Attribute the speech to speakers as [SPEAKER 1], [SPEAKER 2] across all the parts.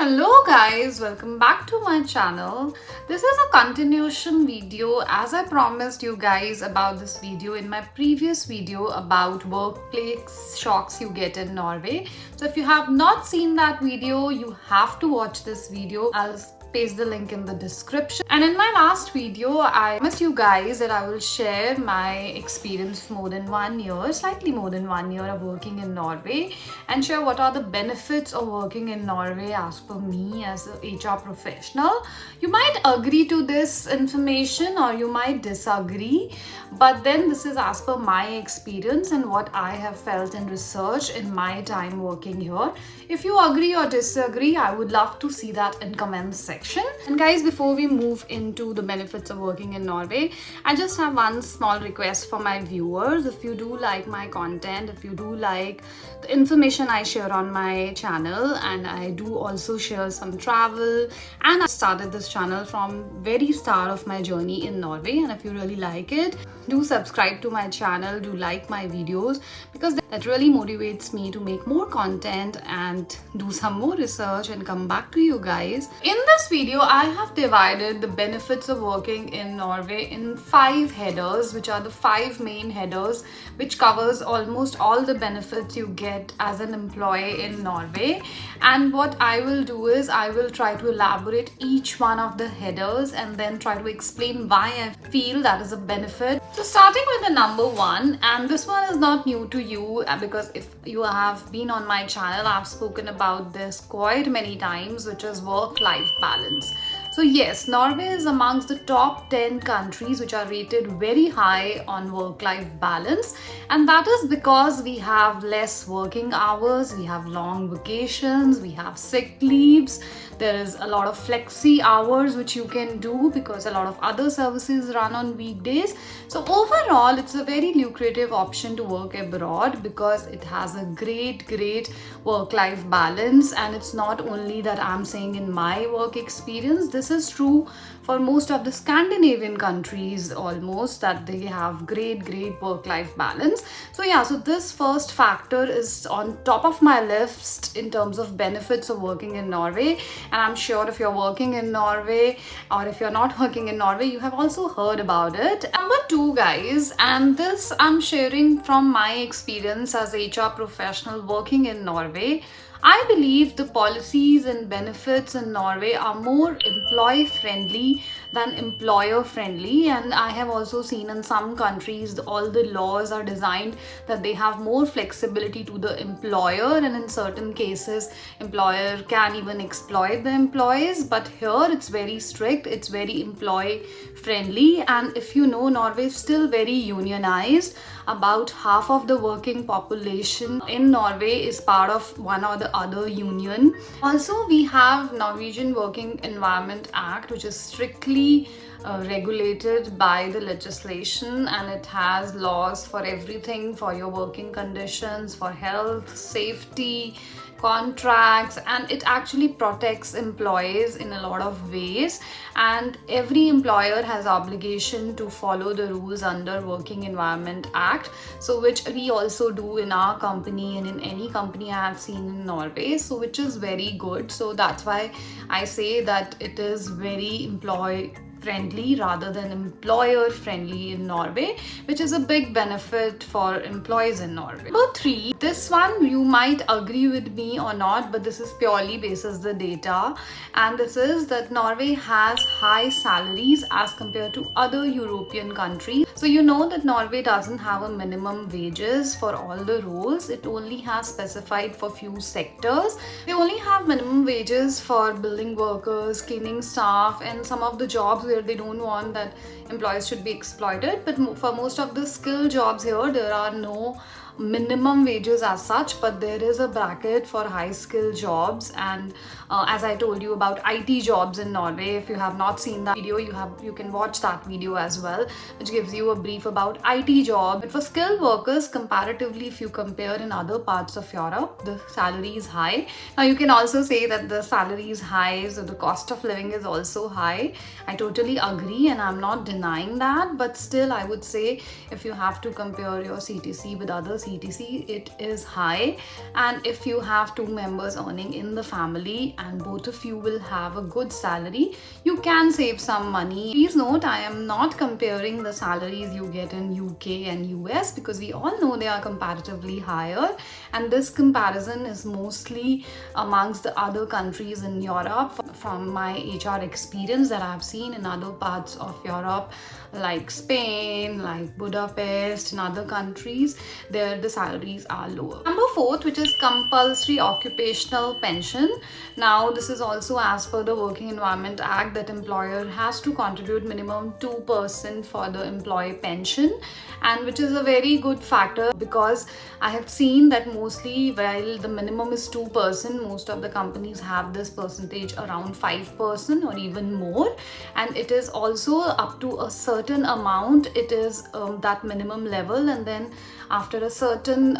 [SPEAKER 1] Hello guys, welcome back to my channel. This is a continuation video as I promised you guys about this video in my previous video about workplace shocks you get in Norway. So if you have not seen that video, you have to watch this video. I'll paste the link in the description. And in my last video, I promised you guys that I will share my experience more than 1 year, slightly more than 1 year of working in Norway and share what are the benefits of working in Norway as per me as a HR professional. You might agree to this information or you might disagree, but then this is as per my experience and what I have felt and researched in my time working here. If you agree or disagree, I would love to see that in comments section. And guys, before we move into the benefits of working in Norway, I just have one small request for my viewers. If you do like my content, if you do like the information I share on my channel, and I do also share some travel, and I started this channel from very start of my journey in Norway, and if you really like it, do subscribe to my channel, do like my videos, because that really motivates me to make more content and do some more research and come back to you guys. In this video, I have divided the benefits of working in Norway in 5 headers, which are the 5 main headers, which covers almost all the benefits you get as an employee in Norway. And what I will do is I will try to elaborate each one of the headers and then try to explain why I feel that is a benefit. So starting with the number 1, and this one is not new to you because if you have been on my channel, I've spoken about this quite many times, which is work-life balance. So yes, Norway is amongst the top 10 countries which are rated very high on work-life balance, and that is because we have less working hours, we have long vacations, we have sick leaves, there is a lot of flexi hours which you can do because a lot of other services run on weekdays. So overall, it's a very lucrative option to work abroad because it has a great work-life balance. And it's not only that I'm saying in my work experience, this is true for most of the Scandinavian countries almost, that they have great work-life balance. So yeah, so this first factor is on top of my list in terms of benefits of working in Norway. And I'm sure if you're working in Norway or if you're not working in Norway, you have also heard about it. Number 2 guys, and this I'm sharing from my experience as HR professional working in Norway. I believe the policies and benefits in Norway are more employee friendly than employer friendly, and I have also seen in some countries all the laws are designed that they have more flexibility to the employer, and in certain cases employer can even exploit the employees, but here it's very strict, it's very employee friendly. And if you know, Norway is still very unionized. About half of the working population in Norway is part of one or the other union. Also, we have Norwegian Working Environment Act, which is strictly regulated by the legislation, and it has laws for everything, for your working conditions, for health, safety, contracts, and it actually protects employees in a lot of ways. And every employer has obligation to follow the rules under Working Environment Act, so which we also do in our company and in any company I have seen in Norway, so which is very good. So that's why I say that it is very employee friendly rather than employer friendly in Norway, which is a big benefit for employees in Norway. Number 3, this one you might agree with me or not, but this is purely basis the data, and this is that Norway has high salaries as compared to other European countries. So you know that Norway doesn't have a minimum wages for all the roles, it only has specified for few sectors. They only have minimum wages for building workers, cleaning staff, and some of the jobs where they don't want that employees should be exploited. But for most of the skill jobs here, there are no minimum wages as such, but there is a bracket for high skill jobs. And as I told you about IT jobs in Norway, if you have not seen that video, you can watch that video as well, which gives you a brief about IT job. But for skilled workers, comparatively, if you compare in other parts of Europe, the salary is high. Now you can also say that the salary is high, so the cost of living is also high. I totally agree and I'm not denying that, but still I would say if you have to compare your CTC with other etc, it is high. And if you have two members earning in the family and both of you will have a good salary, you can save some money. Please note, I am not comparing the salaries you get in UK and US, because we all know they are comparatively higher, and this comparison is mostly amongst the other countries in Europe. From my HR experience that I've seen in other parts of Europe, like Spain, like Budapest, and other countries, there the salaries are lower. Number 4, which is compulsory occupational pension. Now this is also as per the Working Environment Act, that employer has to contribute minimum 2% for the employee pension, and which is a very good factor, because I have seen that mostly while the minimum is 2%, most of the companies have this percentage around 5% or even more, and it is also up to a certain amount. It is that minimum level, and then after a certain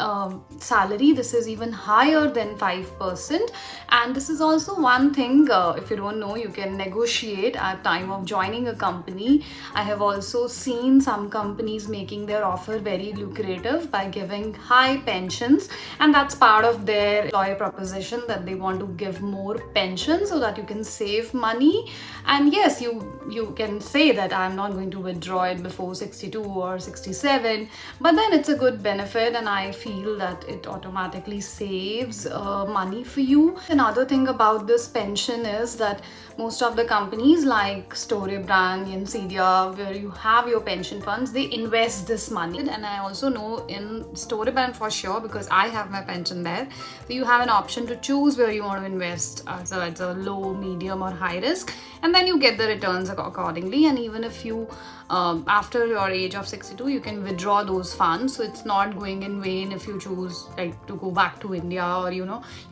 [SPEAKER 1] salary, this is even higher than 5%. And this is also one thing, if you don't know, you can negotiate at time of joining a company. I have also seen some companies making their offer very lucrative by giving high pensions, and that's part of their employer proposition, that they want to give more pension so that you can save money. And yes, you can say that I'm not going to withdraw it before 62 or 67, but then it's a good benefit, and I feel that it automatically saves money for you. Another thing about this pension is that most of the companies like Storebrand and Cedia, where you have your pension funds, they invest this money. And I also know in Storebrand for sure, because I have my pension there, so you have an option to choose where you want to invest. So it's a low, medium or high risk, and then you get the returns accordingly. And even if you after your age of 62, you can withdraw those funds, so it's not going in vain if you choose like to go back to India, or you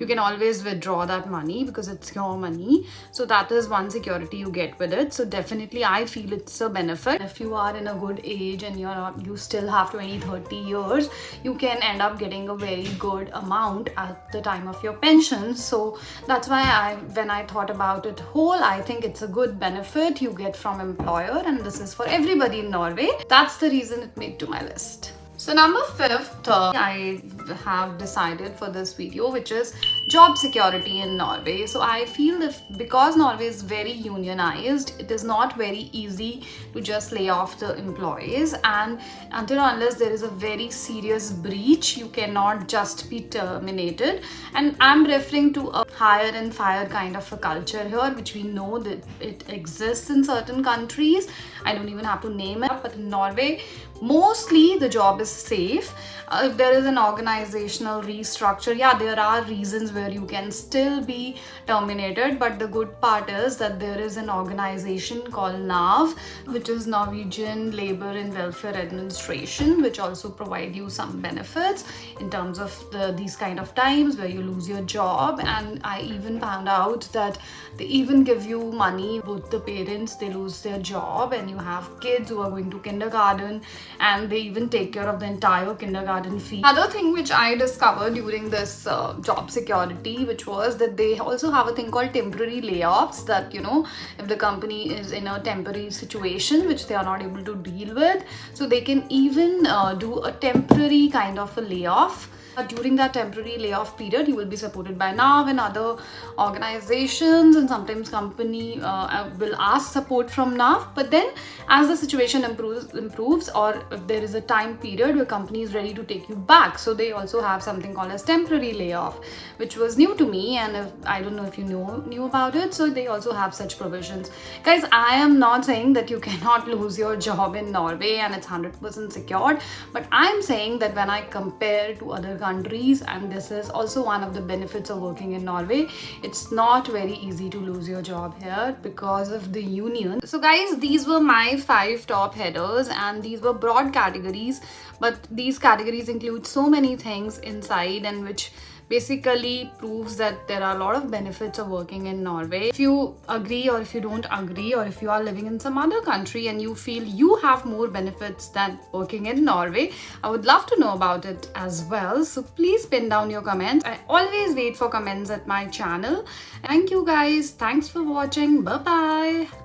[SPEAKER 1] can always withdraw that money because it's your money. So that is one security you get with it. So definitely I feel it's a benefit. If you are in a good age and you still have 20-30 years, you can end up getting a very good amount at the time of your pension. So that's why when I thought about it whole, I think it's a good benefit you get from employer, and this is for everybody in Norway. That's the reason it made to my list. So number 5th, I have decided for this video, which is job security in Norway. So I feel because Norway is very unionized, it is not very easy to just lay off the employees, and unless there is a very serious breach, you cannot just be terminated. And I'm referring to a hire and fire kind of a culture here, which we know that it exists in certain countries. I don't even have to name it, but in Norway, mostly the job is safe. If there is an organizational restructure, yeah, there are reasons where you can still be terminated, but the good part is that there is an organization called NAV, which is Norwegian Labor and Welfare Administration, which also provide you some benefits in terms of these kind of times where you lose your job. And I even found out that they even give you money. Both the parents, they lose their job, and you have kids who are going to kindergarten, and they even take care of the entire kindergarten fee. Another thing which I discovered during this job security, which was that they also have a thing called temporary layoffs, that if the company is in a temporary situation which they are not able to deal with, so they can even do a temporary kind of a layoff. During that temporary layoff period, you will be supported by NAV and other organizations, and sometimes company will ask support from NAV. But then as the situation improves, or if there is a time period where company is ready to take you back, so they also have something called as temporary layoff, which was new to me, and I don't know if you knew about it. So they also have such provisions. Guys, I am not saying that you cannot lose your job in Norway and it's 100% secured, but I'm saying that when I compare to other countries, and this is also one of the benefits of working in Norway, it's not very easy to lose your job here because of the union. So guys, these were my 5 top headers, and these were broad categories, but these categories include so many things inside, and which basically proves that there are a lot of benefits of working in Norway. If you agree, or if you don't agree, or if you are living in some other country and you feel you have more benefits than working in Norway, I would love to know about it as well. So please pin down your comments. I always wait for comments at my channel. Thank you guys. Thanks for watching. Bye bye.